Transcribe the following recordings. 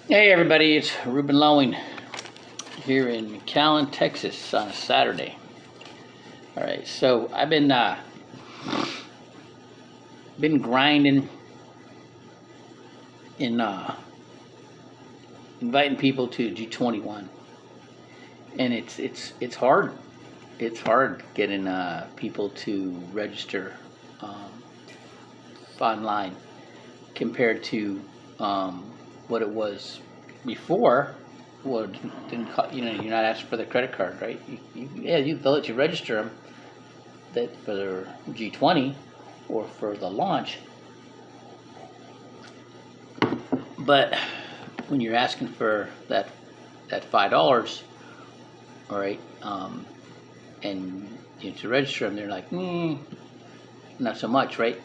Hey everybody, it's Ruben Lowing here in McAllen, Texas on a Saturday. All right, so I've been grinding in inviting people to G21, and it's hard. It's hard getting people to register um, online compared to what it was before. Well, you're not asking for the credit card, right? They'll let you register them that for the G20 or for the launch, but when you're asking for that $5, all right, and to register them, they're like, not so much, right?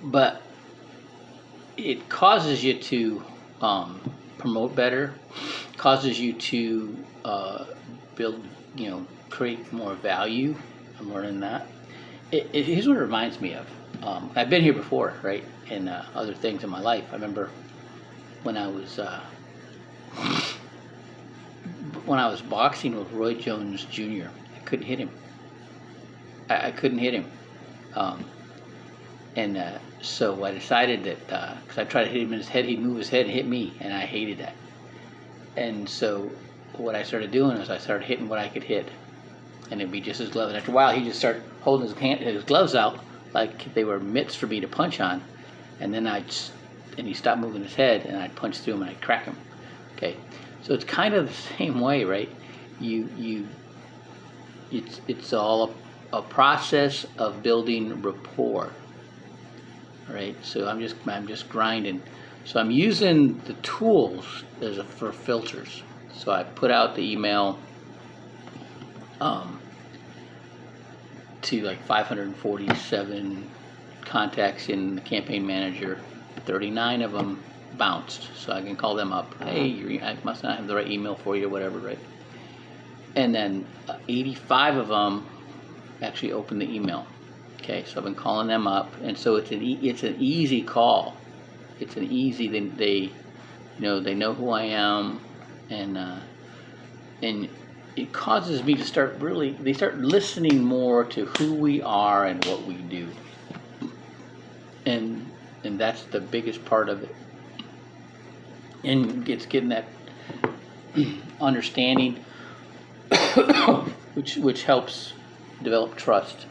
But it causes you to promote better, causes you to build, create more value. I'm learning that. Here's what it reminds me of. I've been here before, right? And other things in my life. I remember when I was boxing with Roy Jones Jr. I couldn't hit him. I couldn't hit him. Um, and so I decided that because I tried to hit him in his head, he'd move his head and hit me, and I hated that. And so what I started doing is I started hitting what I could hit, and it'd be just his glove. And after a while, he just started holding his gloves out like they were mitts for me to punch on, and then he stopped moving his head, and I'd punch through him and I'd crack him. Okay, so it's kind of the same way, right? It's all a process of building rapport, right? So I'm just grinding. So I'm using the tools for filters. So I put out the email to like 547 contacts in the campaign manager. 39 of them bounced, so I can call them up. Hey, I must not have the right email for you, or whatever, right? And then 85 of them actually opened the email. Okay, so I've been calling them up, and so it's an easy call. It's an easy. They know who I am, and it causes me to they start listening more to who we are and what we do, and that's the biggest part of it. And it's getting that understanding, which helps develop trust,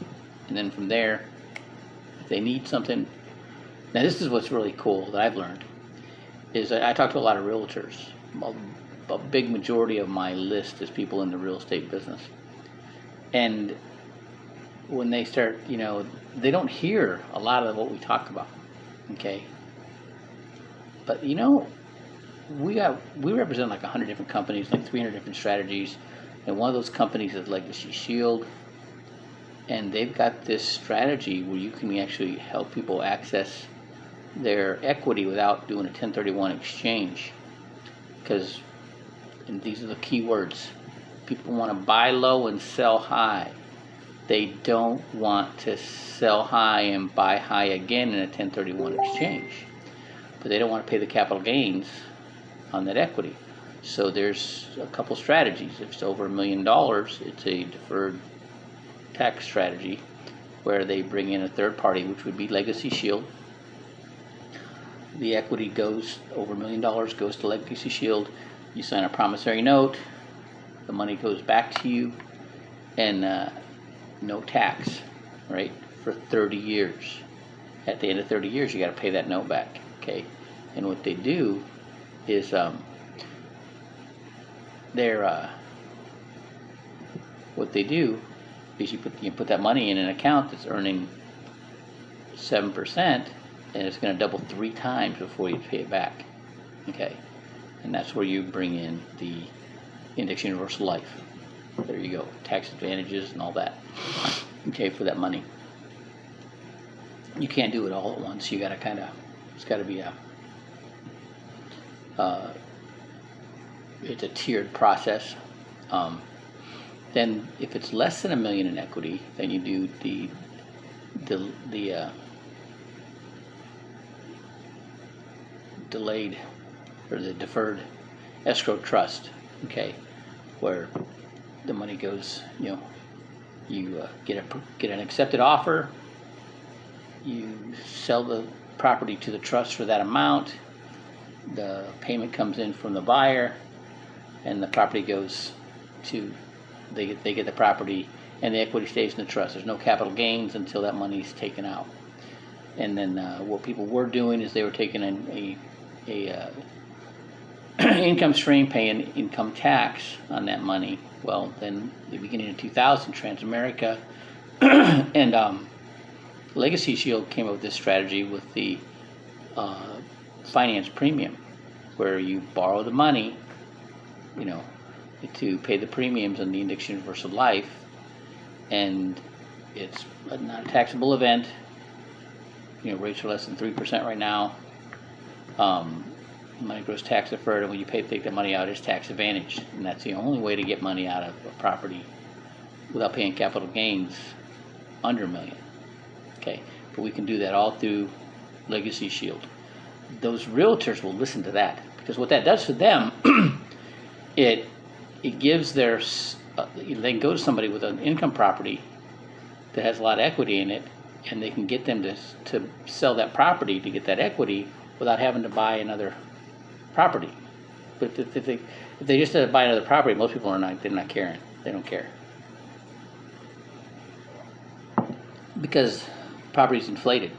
and then from there, if they need something. Now this is what's really cool that I've learned is I talk to a lot of realtors. A big majority of my list is people in the real estate business, and when they start, they don't hear a lot of what we talk about. Okay, but we represent like 100 different companies, like 300 different strategies, and one of those companies is Legacy Shield, and they've got this strategy where you can actually help people access their equity without doing a 1031 exchange. Because, and these are the key words, people want to buy low and sell high. They don't want to sell high and buy high again in a 1031 exchange, but they don't want to pay the capital gains on that equity. So there's a couple strategies. If it's over $1 million, it's a deferred tax strategy where they bring in a third party, which would be Legacy Shield. The equity goes over $1 million, goes to Legacy Shield. You sign a promissory note. The money goes back to you, and no tax, right, for 30 years. At the end of 30 years, you got to pay that note back, okay? And what they do is you put that money in an account that's earning 7%, and it's going to double 3 times before you pay it back, okay? And that's where you bring in the Index Universal Life. There you go, tax advantages and all that, okay, for that money. You can't do it all at once. You got to it's got to be it's a tiered process. Then if it's less than $1 million in equity, then you do the delayed or the deferred escrow trust, okay, where the money goes, you get an accepted offer, you sell the property to the trust for that amount, the payment comes in from the buyer, and the property goes to, they get the property, and the equity stays in the trust. There's no capital gains until that money is taken out. And then what people were doing is they were taking a income stream, paying income tax on that money. Well, then the beginning of 2000, Transamerica and Legacy Shield came up with this strategy with the finance premium, where you borrow the money, to pay the premiums on the Indexed Universal Life, and it's not a taxable event. Rates are less than 3% right now. Money grows tax deferred, and when you take the money out, it's tax advantaged, and that's the only way to get money out of a property without paying capital gains under $1 million. Okay, but we can do that all through Legacy Shield. Those realtors will listen to that, because what that does for them, it gives their they can go to somebody with an income property that has a lot of equity in it, and they can get them to sell that property to get that equity without having to buy another property. But if they just buy another property, most people they're not caring. They don't care, because property's inflated.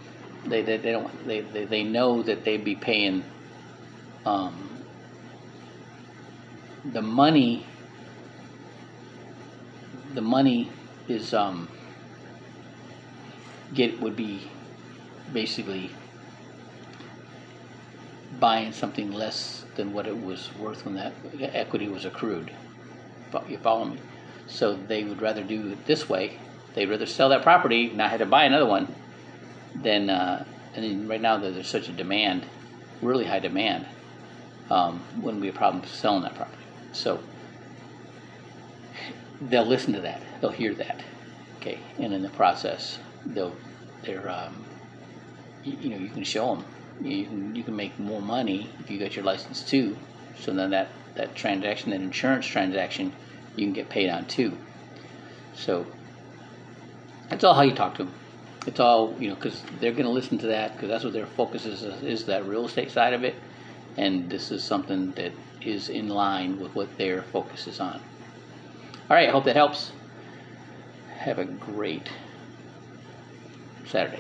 They know that they'd be paying the money. The money is would be basically buying something less than what it was worth when that equity was accrued. You follow me? So they would rather do it this way. They'd rather sell that property, not have to buy another one, than and then right now there's such a demand, really high demand, wouldn't be a problem selling that property. So they'll listen to that, they'll hear that, okay, and in the process, you can show them, you can make more money if you got your license too. So then that transaction, that insurance transaction, you can get paid on too. So it's all how you talk to them. It's all, because they're going to listen to that, because that's what their focus is that real estate side of it, and this is something that is in line with what their focus is on. All right, I hope that helps. Have a great Saturday.